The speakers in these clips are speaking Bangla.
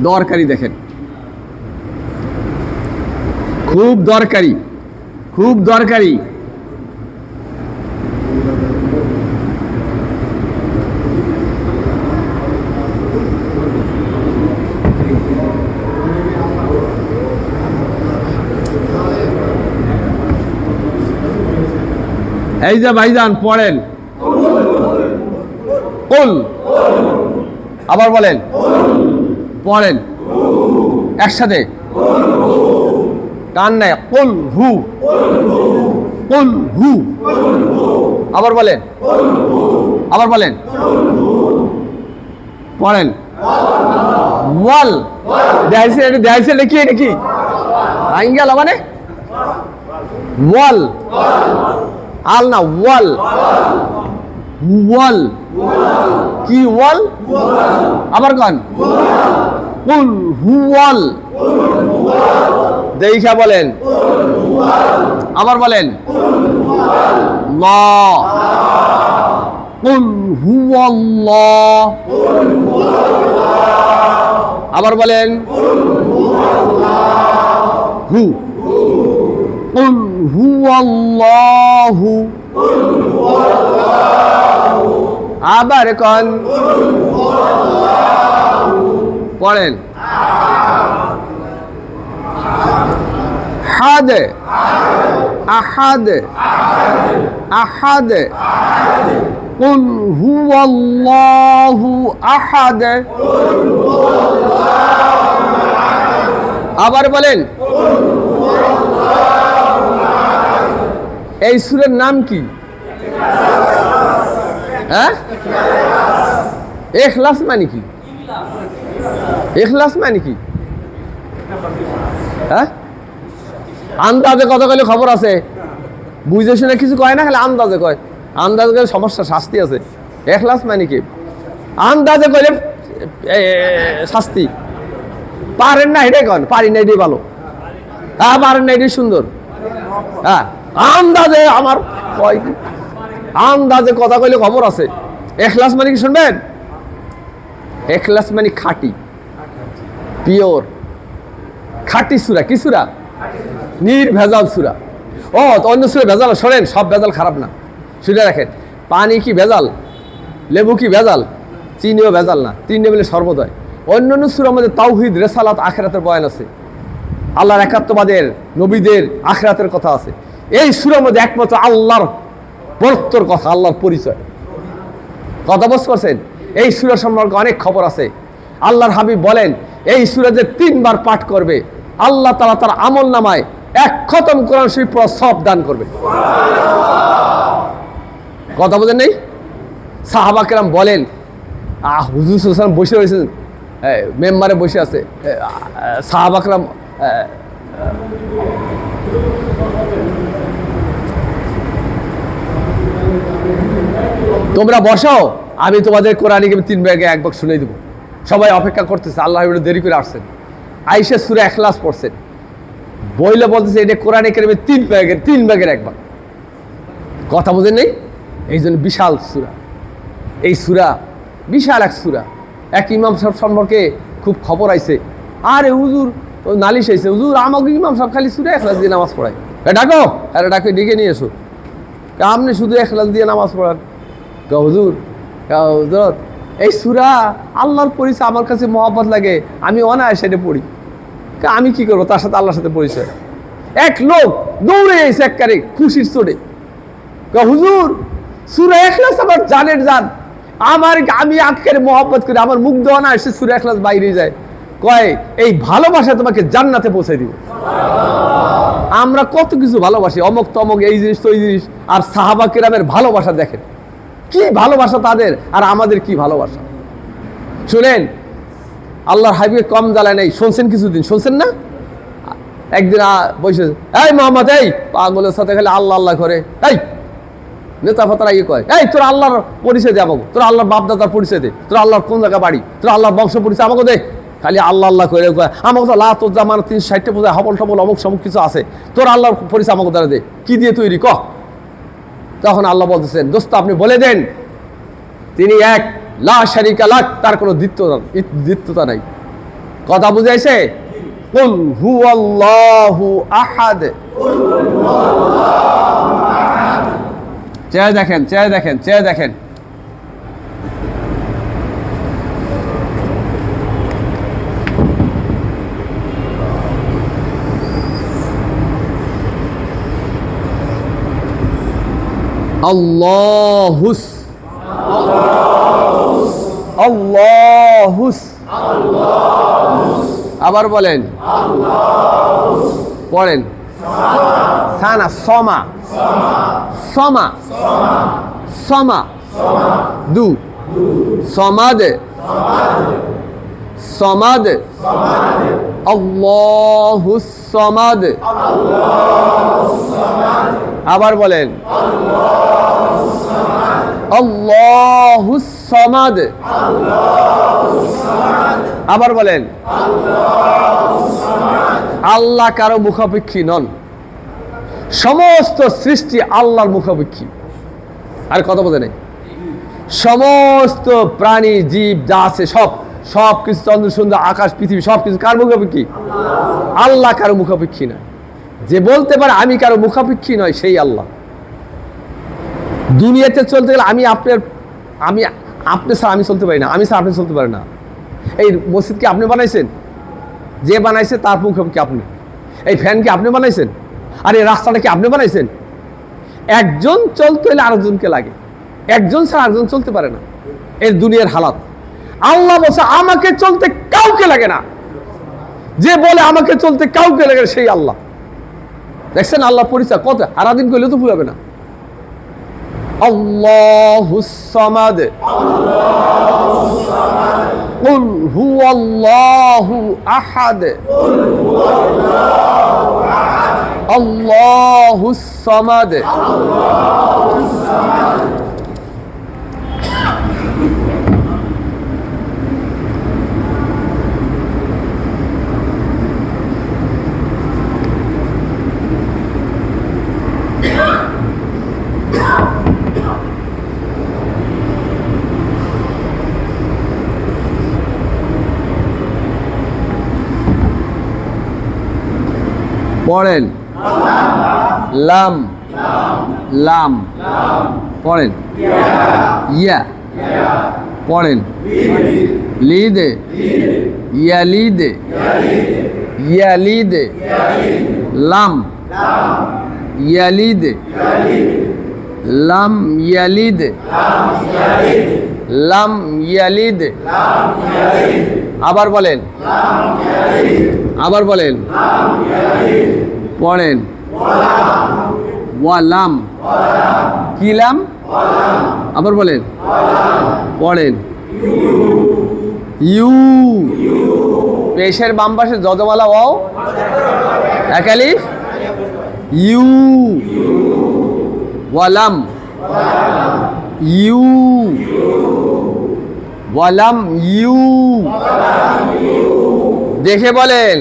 দরকারি দেখেন, খুব দরকারি, খুব দরকারি। এই যে ভাইজান পড়েন, কুল, আবার বলেন, পড়েন একসাথে, কান নাই, কুল হু, কুল হু, আবার বলেন, আবার বলেন, পড়েন, ওয়াল, দেখাইছে নাকি নাকি আইঙ্গেল মানে ওয়াল, আল না, ওয়াল, ওয়াল, কি ওয়াল, আবার গান, কুল হুয়াল, দেখা বলেন, আবার বলেন, লা, কুল হুয়াল্লাহ, আবার বলেন, হু, কুল হুয়াল্লাহু, আবার কন, পড়েন, হাদ, আহাদ, আহাদ, কুল হুয়াল্লাহু আহাদ, আবার বলেন, এই সূরার নাম কি? হ্যাঁ, ইখলাস মানে কি? ইখলাস মানে কি? হ্যাঁ, আন্দাজে কথা কইলে খবর আছে, বুঝে শুনে কিছু কয় না, খালি আন্দাজে কয়, আন্দাজে কইলে সমস্যা, শাস্তি আছে। ইখলাস মানে কি? আন্দাজে কইলে শাস্তি, পারেন না এটাই কন, পারি না এটাই ভালো, হ্যাঁ পারেন না এটাই সুন্দর। হ্যাঁ, আন্দাজে আমার কয়, আন্দাজে কথা কইলে খবর আছে। ইখলাস মানে কি শুনবেন? ইখলাস মানে খাঁটি, পিওর, খাঁটি সূরা। কি সূরা? নির্ভেজাল সূরা। ও অন্য সূরা ভেজাল, শোনেন, সব ভেজাল খারাপ না, শুনে রাখেন। পানি কি ভেজাল? লেবু কি ভেজাল? চিনিও ভেজাল না, তিনটে মিলে সর্বদয়। অন্যান্য সূরার মধ্যে তাওহীদ, রিসালাত, আখিরাতের বয়ান আছে, আল্লাহর একাত্মবাদের, নবীদের, আখিরাতের কথা আছে। এই সূরার মধ্যে একমাত্র আল্লাহর বরত্বর কথা, আল্লাহর পরিচয় কথা বুঝতে পারছেন? এই সূরা সম্পর্কে অনেক খবর আছে। আল্লাহর হাবিব বলেন, এই সূরা যে 3 বার পাঠ করবে, আল্লাহ তাআলা তার আমল নামায় 1 খতম কোরআন শরীফ পড়া সওয়াব দান করবে। কথা বোঝেন নেই? সাহাবা কেরাম বলেন, হুজুর সাল্লাল্লাহু আলাইহি ওয়াসাল্লাম বসে রয়েছেন, মেম্বারে বসে আছে, সাহাবা কেরাম তোমরা বসো, আমি তোমাদের কোরআন 3 ভাগে 1 ভাগ শুনে দেবো। সবাই অপেক্ষা করতেছে, আল্লাহ দেরি করে আসছেন। আইসা সূরা ইখলাস পড়ছেন, বইলে বলতেছে এটা কোরআন কারীমের 3 ভাগের 1 ভাগ। কথা বুঝেন নেই? এই জন্য বিশাল সূরা, এই সূরা বিশাল এক সূরা। এক ইমাম সাহেব সম্পর্কে খুব খবর আইছে, আরে হুজুর নালিশ আইছে, হুজুর আমাকে ইমাম সাহেব খালি সূরা ইখলাস দিয়ে নামাজ পড়ায়। ডাকো, আরে ডাকে, ডেকে নিয়ে এসো। আপনি শুধু ইখলাস দিয়ে নামাজ পড়ান? হুজুর, হুজুর এই সূরা আল্লাহর পরিচয় আমার কাছে মহব্বত লাগে, আমি অনায়াসে এটা পড়ি। আমি কি করবো, তার সাথে আল্লাহর সাথে পরিচয়। এক লোক দৌড়ে এসে একবারে খুশির চড়ে, হুজুর সূরা ইখলাস আমার জানের জান, আমি আজকের মহব্বত করি, আমার মুখ দেওয়া না এসে সূরা ইখলাস বাইরে যায়। কয় এই ভালোবাসা তোমাকে জান্নাতে পৌঁছে দিব। আমরা কত কিছু ভালোবাসি, অমক তমক, এই জিনিস তো ওই জিনিস, আর সাহাবা কেরামের ভালোবাসা দেখেন, কি ভালোবাসা তাদের, আর আমাদের কি ভালোবাসা। শুনেন, আল্লাহর হাবিবে কম জ্বালায় নাই, শুনছেন কিছুদিন, শুনছেন না? একদিন বসে, এই মোহাম্মদ, এই পাগলের সাথে খালি আল্লাহ আল্লাহ করে, এই নেতা ফাতারা ইয়ে কয়, এই তোর আল্লাহর পরিচয় দে আমাকে, তোর আল্লাহর বাপদাদার পরিচয় দে, তোর আল্লাহর কোন জায়গা বাড়ি, তোর আল্লাহর বংশ পরিচয় আমাকে দে। খালি আল্লাহ আল্লাহ করে কয়, আমাকে তো লাত জামান 360টা পূজা হবল টবল অমুক সমুক কিছু আছে, তোর আল্লাহর পরিচয় আমাকে দ্বারা দে, কি দিয়ে তৈরি ক। তখন আল্লাহ বলতেছেন, দোস্ত আপনি বলে দেন তিনি এক, লা শারিকা লাহ, তার কোনো দ্বিতীয়তা নাই। কথা বুঝাইছে? কুল হুয়াল্লাহু আহাদ। চেয়ে দেখেন, চেয়ে দেখেন, চেয়ে দেখেন। আল্লাহুস আল্লাহুস। আবার বলেন, পড়েন। সানা সমা সমা সমা দু সমাদ সমাদ আল্লাহুস সমাদ। আবার বলেন আল্লাহুস সমাদ। আবার বলেন আল্লাহ কারো মুখাপেক্ষী নন, সমস্ত সৃষ্টি আল্লাহর মুখাপেক্ষী। আর কথা বলতে নেই, সমস্ত প্রাণী জীব যা আছে সব সব কিছু, চন্দ্র সুন্দর আকাশ পৃথিবী সব কিছু কার মুখাপেক্ষী? আল্লাহ কারো মুখাপেক্ষী নয়। যে বলতে পারে আমি কারো মুখাপেক্ষী নয়, সেই আল্লাহ। দুনিয়াতে চলতে গেলে আমি আপনি স্যার আমি চলতে পারি না, আমি স্যার আপনি চলতে পারেন না। এই মসজিদ কি আপনি বানাইছেন? যে বানাইছে তার মুখাপেক্ষী আপনি। এই ফ্যান কি আপনি বানাইছেন? আর এই রাস্তাটা কি আপনি বানাইছেন? একজন চলতে হলে আরেকজনকে লাগে, একজন ছাড়া আরেকজন চলতে পারে না। এর দুনিয়ার হালাত। আল্লাহ বলছে আমাকে চলতে কাউকে লাগে না। যে বলে আমাকে চলতে কাউকে লাগে না, সেই আল্লাহ। দেখছেন আল্লাহ পরিচয় কত, সারাদিন করলে তো ভুলাবে না। আল্লাহুস সামাদ কুল হুয়াল্লাহু আহাদ আল্লাহুস সামাদ। পড়েন লাম লাম। পড়েন ইয়া। পড়েন লিদে ইয়ালিদে ইয়ালিদে লাম ইয়ালিদে লাম ইয়ালিদে লাম ইয়ালিদে। আবার বলেন, আবার বলেন। পড়েন ওয়ালাম। কি লাম? আবার বলেন। পড়েন ইউ। পেশের বাম পাশে যজমালা ওয়াও এক আলিফ ইউ। ওয়ালাম ইউ ওয়ালাম ইউ। দেখে বলেন,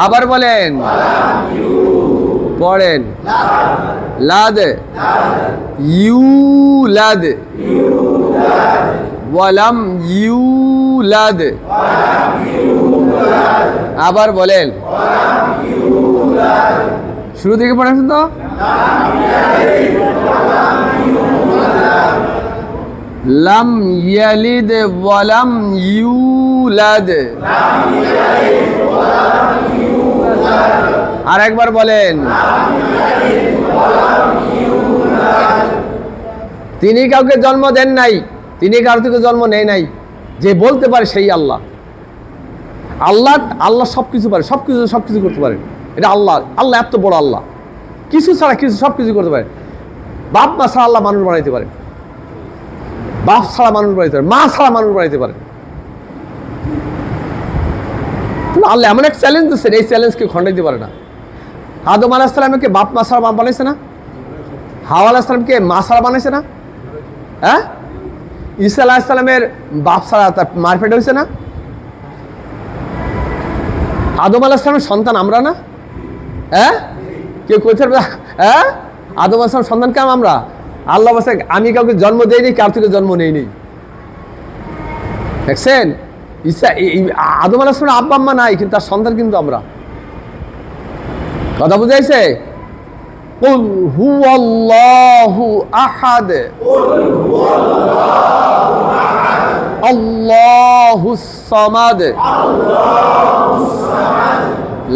আবার বলেন। পড়েন লাদ ইউ লাদ ওয়ালাম ইউ লাদ। আবার বলেন, শুরু থেকে পড়েছেন তো। লাম ইয়ালিদ ওয়ালাম ইউলাদ। আর একবার বলেন, তিনি কাউকে জন্ম দেন নাই, তিনি কারো থেকে জন্ম নেয় নাই। যে বলতে পারে সেই আল্লাহ। আল্লাহ আল্লাহ সবকিছু পারে, সবকিছু সবকিছু করতে পারে। এটা আল্লাহ। আল্লাহ এত বড় আল্লাহ, কিছু ছাড়া কিছু সবকিছু করতে পারে। বাপ মা ছাড়া আল্লাহ মানুষ বানাইতে পারে, বাপ ছাড়া মানুষ বানাইতে পারে, মা ছাড়া মানুষ বানাইতে পারে। আল্লাহ এমন এক চ্যালেঞ্জ দিচ্ছেন, এই চ্যালেঞ্জকে খণ্ডাইতে পারে না। আদম আলাইহিস সালামকে বাপ মা ছাড়া বাপ বানাইছে না? হাওয়া আলাইহিস সালামকে মা ছাড়া বানাইছে না? হ্যাঁ, ঈসা আলাইহিস সালামের বাপ ছাড়া তার মার পেটে হয়েছে না? আদম আলাইহিস সালামের সন্তান আমরা না? হ্যাঁ, কেউ কইতে পারবে? হ্যাঁ, আদম আলাইহিস সালামের সন্তান কেমন আমরা? আল্লাহ বলছে আমি কাউকে জন্ম দেইনি, কার থেকে জন্ম নেইনি। দেখছেন ঈসা আদম আলাইহিস সালামের আব্বা আম্মা নাই, কিন্তু তার সন্তান কিন্তু আমরা। কথা বুঝাইছে? কুল হুয়াল্লাহু আহাদ আল্লাহুস সামাদ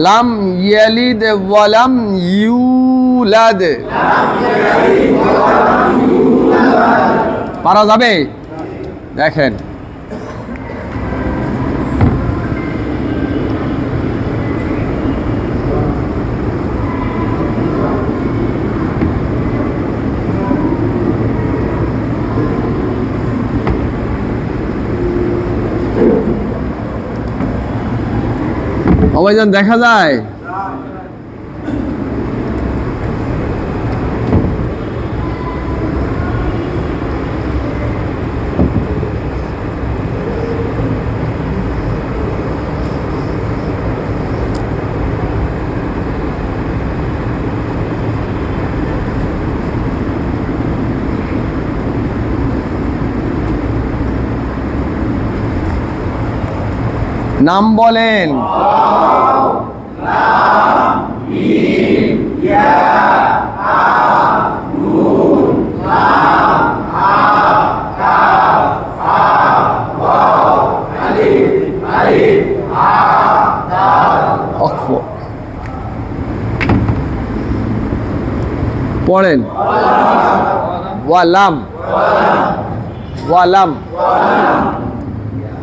লাম ইয়ালিদ ওয়া লাম ইউলাদ। পারা যাবে? দেখেন, অবৈজন দেখা যায়। নাম বলেন। পড়েন ওয়ালাম ওয়ালাম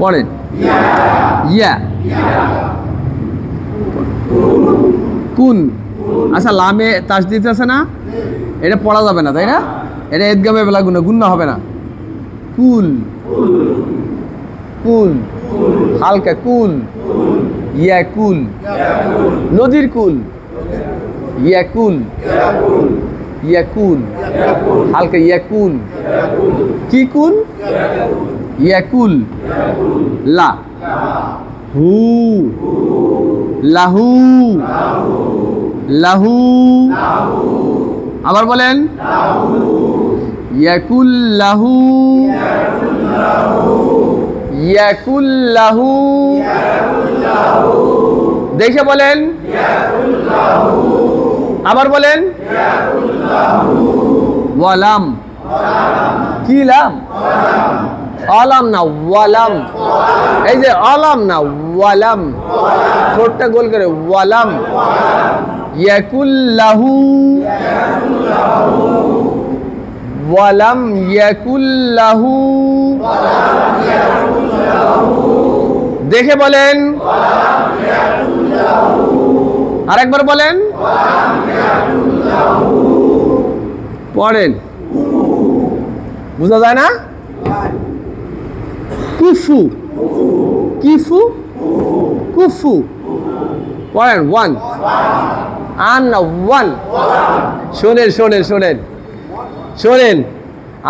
পড়েন ইয়া কুন। আচ্ছা, লামে তাসদিদ আছে না, এটা পড়া যাবে না, তাই না? এটা ইদগামে বেলা গুন্না হবে না। কুল কুল হালকা কুল ইয়া কুল, নদীর কুল ইয়া কুল ইয়া কুল হালকা ইয়া কুল। কি কুল? ইয়া কুল লা হু লাহু লাহু। আবার বলেন ইয়াকুল লাহু ইয়াকুল লাহু। দেখে বলেন, আবার বলেন ওয়ালাম। কি লাম? আলাম না ওয়ালাম। এই যে আলাম না ওয়ালাম, ঠোঁটটা গোল করে ওয়ালাম। ইয়াকুল্লাহু ওয়ালাম ইয়াকুল্লাহু। দেখে বলেন, আরেকবার বলেন, পড়েন। বুঝা যায় না? কুফু কিফু কুফু পড়েন। ওয়ান আন না ওয়ান। শোনেন শোনেন শোনেন শোনেন,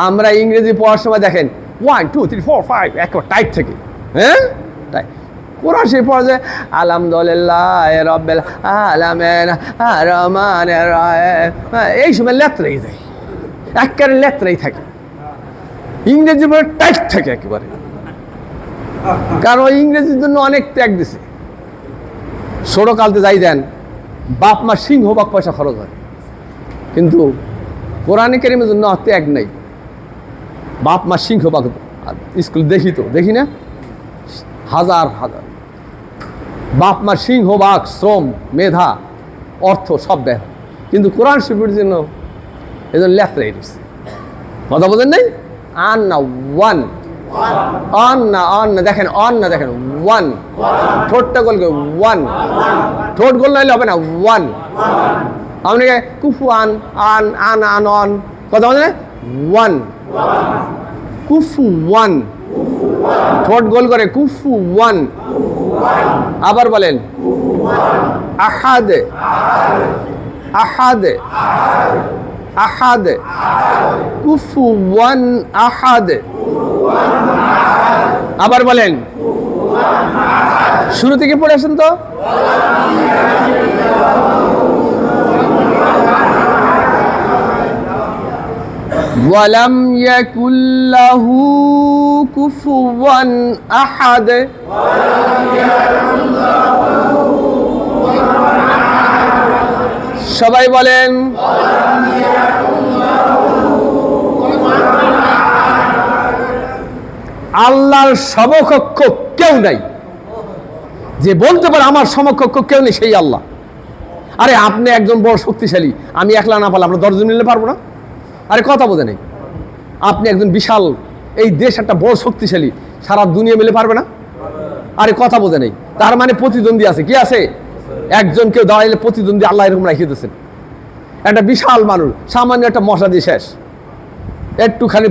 আমরা ইংরেজি পড়ার সময় দেখেন 1 2 3 4 5 একবার টাইট থেকে, হ্যাঁ তাই কোরআন শরীফ পড়া যায় আলহামদুলিল্লাহ রাব্বিল আলামিন আর রহমানির রহিম, এই সময় লেত্রেই যায়, একেবারে লেত্রেই থাকে। ইংরেজি পড়ে টাইট থাকে একেবারে, কারণ ইংরেজির জন্য অনেক ত্যাগ দিছে। ছোটকালতে যাই দেন, বাপ মা সিংহভাগ পয়সা খরচ হয়, কিন্তু কোরআনে কারিমের জন্য ত্যাগ নেই। বাপ মা সিংহভাগ, স্কুল দেখি তো দেখি না, হাজার হাজার বাপ মার সিংহভাগ শ্রম মেধা অর্থ সব ব্যয়, কিন্তু কোরআন শরীফের জন্য এজন্য লেত্রাই রয়েছে। কথা বোঝেন নাই? আন না ওয়ান, অন না অন না, দেখেন অন না, দেখেন ওয়ান, ঠোঁটটা গোল করে ওয়ান, ঠোঁট গোল নাইলে হবে না, ওয়ান। আপনাকে কুফু আন আন আন আন অন, কথা বলেন ওয়ান, কুফু ওয়ান, ঠোঁট গোল করে কুফু ওয়ান। আবার বলেন আহাদ আহাদ আহাদ, কুফু ওয়ান আহাদ। আবার বলেন, শুরু থেকে পড়ে আসেন তো। ওয়ালাম ইয়াকুল লাহু কুফুওয়ান আহাদ। সবাই বলেন আল্লাহর সমকক্ষ কেউ নাই। যে বলতে পারে আমার সমকক্ষ কেউ নেই সেই আল্লাহ। আরে আপনি একজন বড় শক্তিশালী, আমি একলা না পারলে আমরা 10 জন মিলতে পারবো না? আরে কথা বোঝে নেই। আপনি একজন বিশাল, এই দেশ একটা বড় শক্তিশালী, সারা দুনিয়া মিলে পারবে না? আরে কথা বোঝে নেই। তার মানে প্রতিদ্বন্দ্বী আছে, কি আছে? একজন কেউ দাঁড়াইলে প্রতিদ্বন্দ্বী আল্লাহ এরকম রাখিয়ে দিয়েছেন। একটা বিশাল মানুষ সামান্য একটা মশা দিয়ে শেষ, একটুখানি